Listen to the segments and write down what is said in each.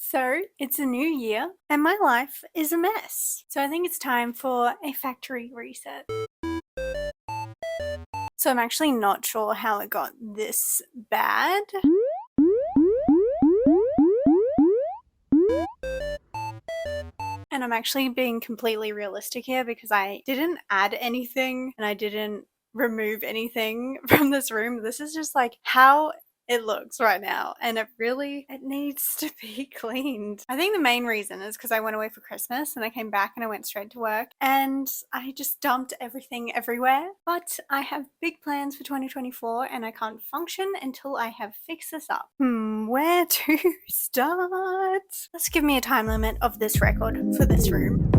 So, it's a new year and my life is a mess. So, I think it's time for a factory reset. So, I'm actually not sure how it got this bad. And I'm actually being completely realistic here because I didn't add anything and I didn't remove anything from this room. This is just like how it looks right now, and it needs to be cleaned. I think the main reason is because I went away for Christmas and I came back and I went straight to work and I just dumped everything everywhere. But I have big plans for 2024 and I can't function until I have fixed this up. Where to start? Let's give me a time limit of this record for this room.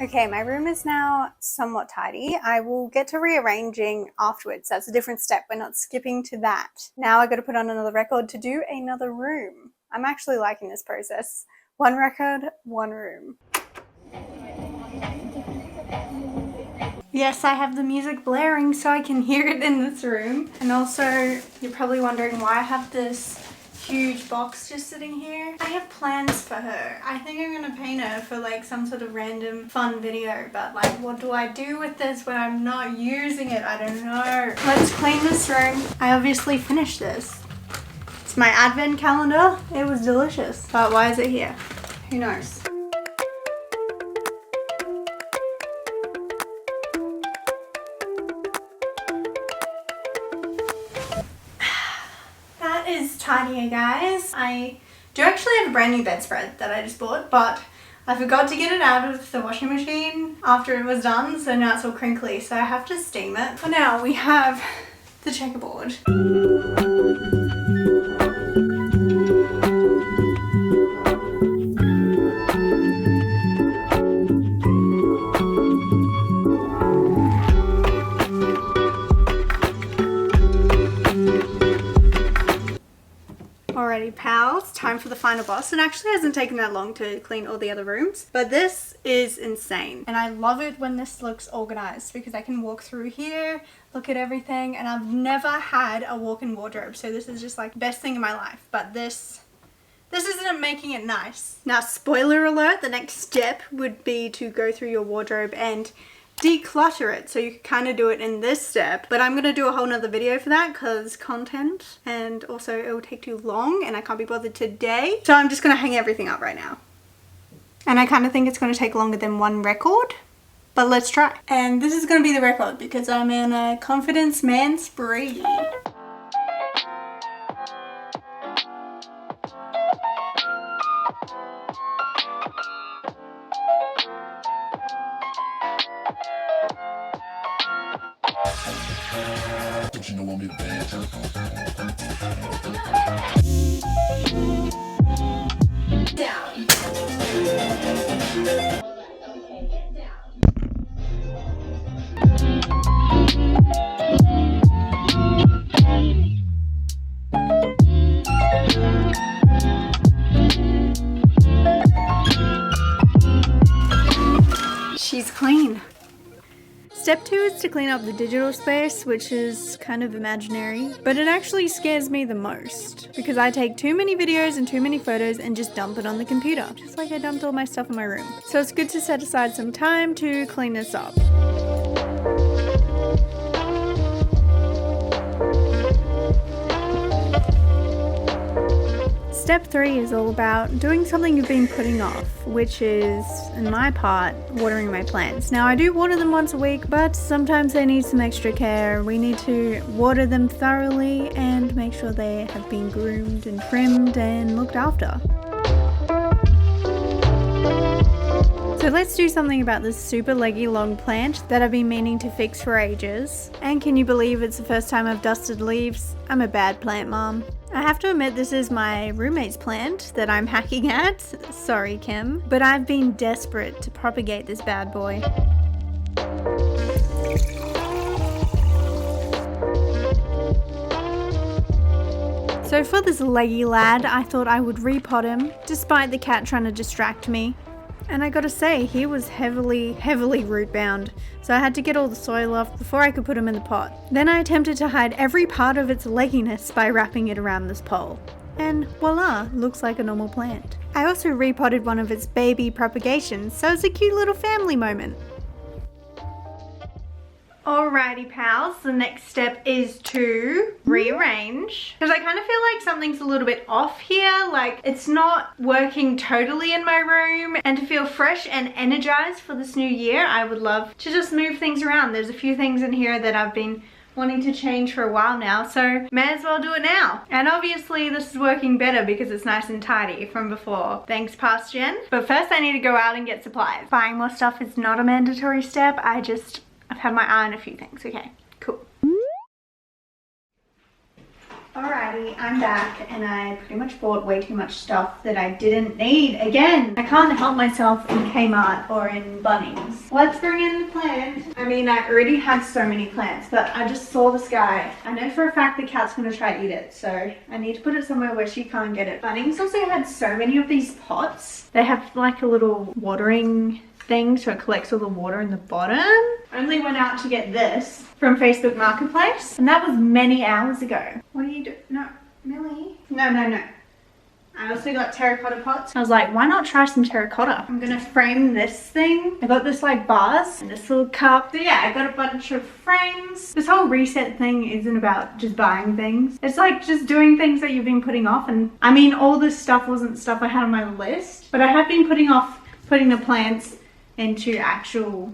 Okay, my room is now somewhat tidy. I will get to rearranging afterwards. That's a different step. We're not skipping to that. Now I got to put on another record to do another room. I'm actually liking this process. One record, one room. Yes, I have the music blaring so I can hear it in this room. And also, you're probably wondering why I have this huge box just sitting here. I have plans for her. I think I'm gonna paint her for like some sort of random fun video, but like what do I do with this when I'm not using it? I don't know. Let's clean this room. I obviously finished this. It's my advent calendar. It was delicious. But why is it here? Who knows? Is tidier, guys. I do actually have a brand new bedspread that I just bought, but I forgot to get it out of the washing machine after it was done, so now it's all crinkly, so I have to steam it. For now, we have the checkerboard. Alrighty pals, time for the final boss. It actually hasn't taken that long to clean all the other rooms, but this is insane. And I love it when this looks organized because I can walk through here, look at everything, and I've never had a walk-in wardrobe, so this is just like the best thing in my life. But this isn't making it nice. Now, spoiler alert, the next step would be to go through your wardrobe and declutter it, so you can kind of do it in this step, but I'm gonna do a whole nother video for that because content, and also it will take too long and I can't be bothered today, so I'm just gonna hang everything up right now. And I kind of think it's going to take longer than one record, but let's try. And this is going to be the record because I'm in a confidence man spree. Don't you know I'm your bad down. She's clean. Step 2 is to clean up the digital space, which is kind of imaginary, but it actually scares me the most because I take too many videos and too many photos and just dump it on the computer, just like I dumped all my stuff in my room. So it's good to set aside some time to clean this up. Step 3 is all about doing something you've been putting off, which is, in my part, watering my plants. Now I do water them once a week, but sometimes they need some extra care. We need to water them thoroughly and make sure they have been groomed and trimmed and looked after. So So let's do something about this super leggy long plant that I've been meaning to fix for ages. And can you believe it's the first time I've dusted leaves? I'm a bad plant mom. I have to admit this is my roommate's plant that I'm hacking at. Sorry, Kim. But I've been desperate to propagate this bad boy. So for this leggy lad, I thought I would repot him, despite the cat trying to distract me. And I gotta say, he was heavily root bound, so I had to get all the soil off before I could put him in the pot. Then I attempted to hide every part of its legginess by wrapping it around this pole. And voila, looks like a normal plant. I also repotted one of its baby propagations, so it's a cute little family moment. Alrighty pals, the next step is to rearrange, because I kind of feel like something's a little bit off here, like it's not working totally in my room. And to feel fresh and energized for this new year, I would love to just move things around. There's a few things in here that I've been wanting to change for a while now, so may as well do it now. And obviously this is working better because it's nice and tidy from before. Thanks, past gen. But first I need to go out and get supplies. Buying more stuff is not a mandatory step. I've had my eye on a few things. Okay, cool. Alrighty, I'm back and I pretty much bought way too much stuff that I didn't need. Again, I can't help myself in Kmart or in Bunnings. Let's bring in the plant. I mean, I already had so many plants, but I just saw this guy. I know for a fact the cat's gonna try to eat it, so I need to put it somewhere where she can't get it. Bunnings also had so many of these pots. They have like a little watering thing so it collects all the water in the bottom. Only went out to get this from Facebook Marketplace, and that was many hours ago. What are you doing? No, Millie. No. I also got terracotta pots. I was like, why not try some terracotta? I'm gonna frame this thing. I got this like vase and this little cup. So yeah, I got a bunch of frames. This whole reset thing isn't about just buying things. It's like just doing things that you've been putting off. And I mean, all this stuff wasn't stuff I had on my list, but I have been putting off putting the plants into actual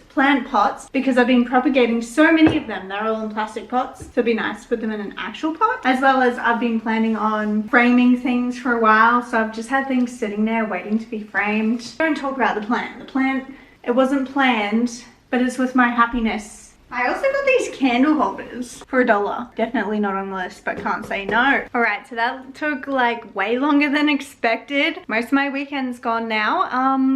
plant pots because I've been propagating so many of them. They're all in plastic pots, so it'd be nice to put them in an actual pot. As well as I've been planning on framing things for a while, so I've just had things sitting there waiting to be framed. Don't talk about the plant. The plant, it wasn't planned, but it's with my happiness. I also got these candle holders for $1. Definitely not on the list, but can't say no. Alright, so that took like way longer than expected. Most of my weekend's gone now,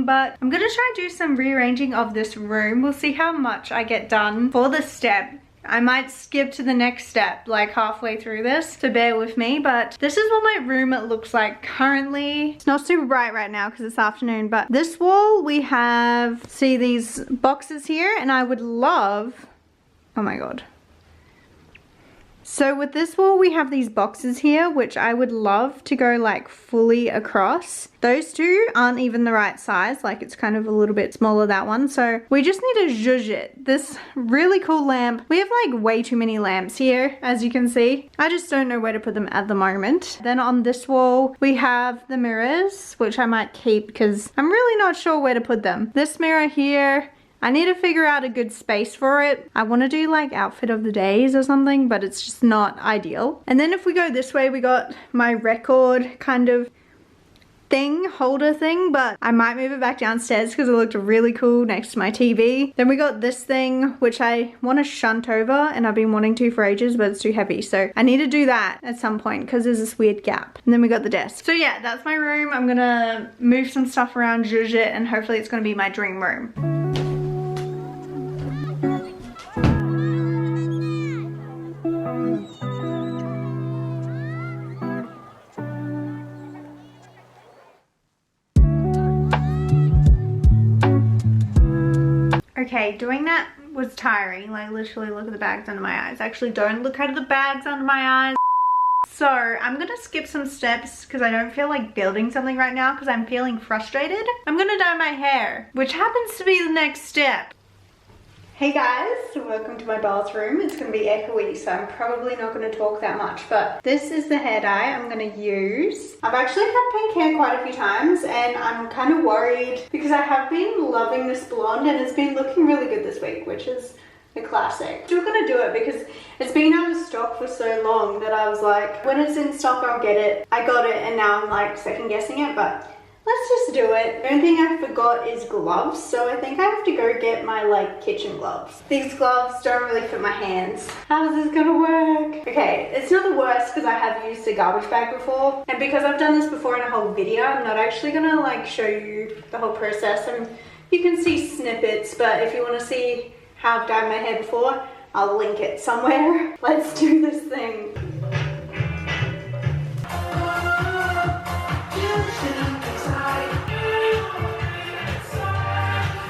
but I'm gonna try to do some rearranging of this room. We'll see how much I get done for this step. I might skip to the next step like halfway through this, so bear with me, but this is what my room looks like currently. It's not super bright right now because it's afternoon, but this wall we have, see these boxes here, and I would love, oh my god. So with this wall we have these boxes here, which I would love to go like fully across. Those two aren't even the right size, like it's kind of a little bit smaller, that one. So we just need to zhuzh it. This really cool lamp. We have like way too many lamps here, as you can see. I just don't know where to put them at the moment. Then on this wall we have the mirrors, which I might keep because I'm really not sure where to put them. This mirror here, I need to figure out a good space for it. I want to do like outfit of the days or something, but it's just not ideal. And then if we go this way, we got my record kind of thing, holder thing, but I might move it back downstairs because it looked really cool next to my TV. Then we got this thing, which I want to shunt over, and I've been wanting to for ages, but it's too heavy. So I need to do that at some point because there's this weird gap. And then we got the desk. So yeah, that's my room. I'm gonna move some stuff around, zhuzh it, and hopefully it's gonna be my dream room. Okay, doing that was tiring. Like literally look at the bags under my eyes. Actually, don't look at the bags under my eyes. So I'm gonna skip some steps because I don't feel like building something right now because I'm feeling frustrated. I'm gonna dye my hair, which happens to be the next step. Hey guys, welcome to my bathroom. It's gonna be echoey, so I'm probably not gonna talk that much, but this is the hair dye I'm gonna use. I've actually had pink hair quite a few times and I'm kind of worried because I have been loving this blonde and it's been looking really good this week, which is a classic. Still gonna do it because it's been out of stock for so long that I was like, when it's in stock I'll get it. I got it and now I'm like second guessing it, but let's just do it. The only thing I forgot is gloves, so I think I have to go get my like kitchen gloves. These gloves don't really fit my hands. How's this gonna work? Okay, it's not the worst because I have used a garbage bag before, and because I've done this before in a whole video, I'm not actually gonna like show you the whole process. And you can see snippets, but if you want to see how I've dyed my hair before, I'll link it somewhere. Let's do this thing.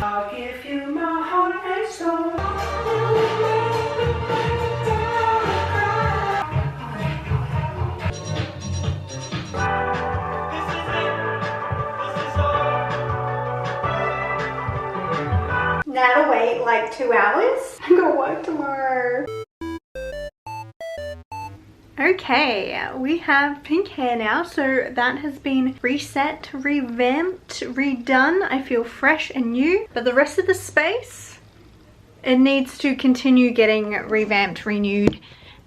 I'll give you my heart and soul. Now to wait like 2 hours. I gotta work tomorrow. Okay, we have pink hair now, so that has been reset, revamped, redone. I feel fresh and new, but the rest of the space, it needs to continue getting revamped, renewed,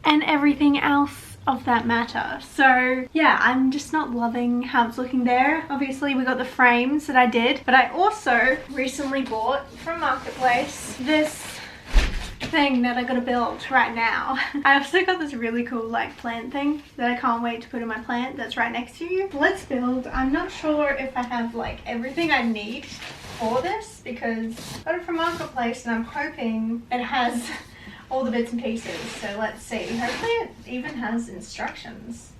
and everything else of that matter. So yeah, I'm just not loving how it's looking there. Obviously we got the frames that I did, but I also recently bought from Marketplace this thing that I gotta build right now. I also got this really cool like plant thing that I can't wait to put in my plant that's right next to you. Let's build. I'm not sure if I have like everything I need for this because I got it from Marketplace and I'm hoping it has all the bits and pieces. So let's see. Hopefully it even has instructions.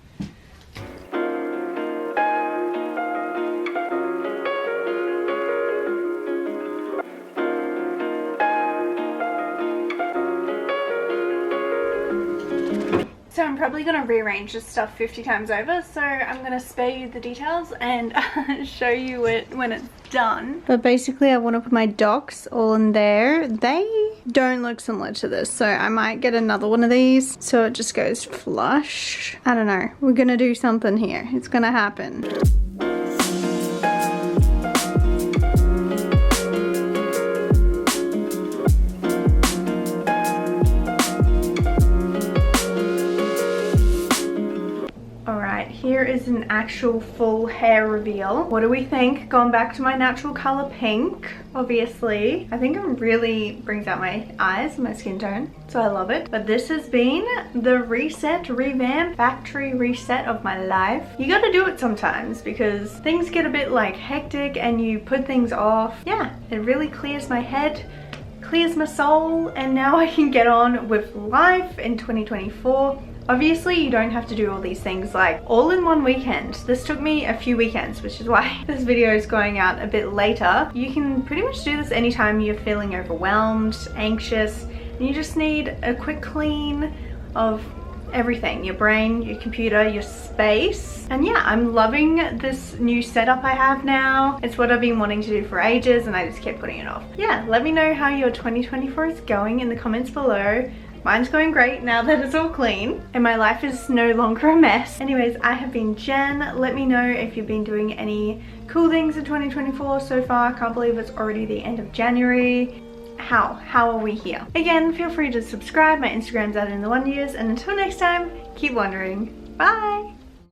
So I'm probably going to rearrange this stuff 50 times over, so I'm going to spare you the details and show you it when it's done. But basically I want to put my docs all in there. They don't look similar to this, so I might get another one of these so it just goes flush. I don't know. We're going to do something here. It's going to happen. Here is an actual full hair reveal. What do we think? Going back to my natural color pink, obviously. I think it really brings out my eyes, my skin tone, so I love it. But this has been the reset, revamp, factory reset of my life. You gotta do it sometimes because things get a bit like hectic and you put things off. Yeah, it really clears my head, clears my soul, and now I can get on with life in 2024. Obviously, you don't have to do all these things like all in one weekend. This took me a few weekends, which is why this video is going out a bit later. You can pretty much do this anytime you're feeling overwhelmed, anxious, and you just need a quick clean of everything. Your brain, your computer, your space. And yeah, I'm loving this new setup I have now. It's what I've been wanting to do for ages and I just kept putting it off. Yeah, let me know how your 2024 is going in the comments below. Mine's going great now that it's all clean and my life is no longer a mess. Anyways, I have been Jen. Let me know if you've been doing any cool things in 2024 so far. I can't believe it's already the end of January. How are we here? Again, feel free to subscribe. My Instagram's out in the wonders, and until next time, keep wondering. Bye!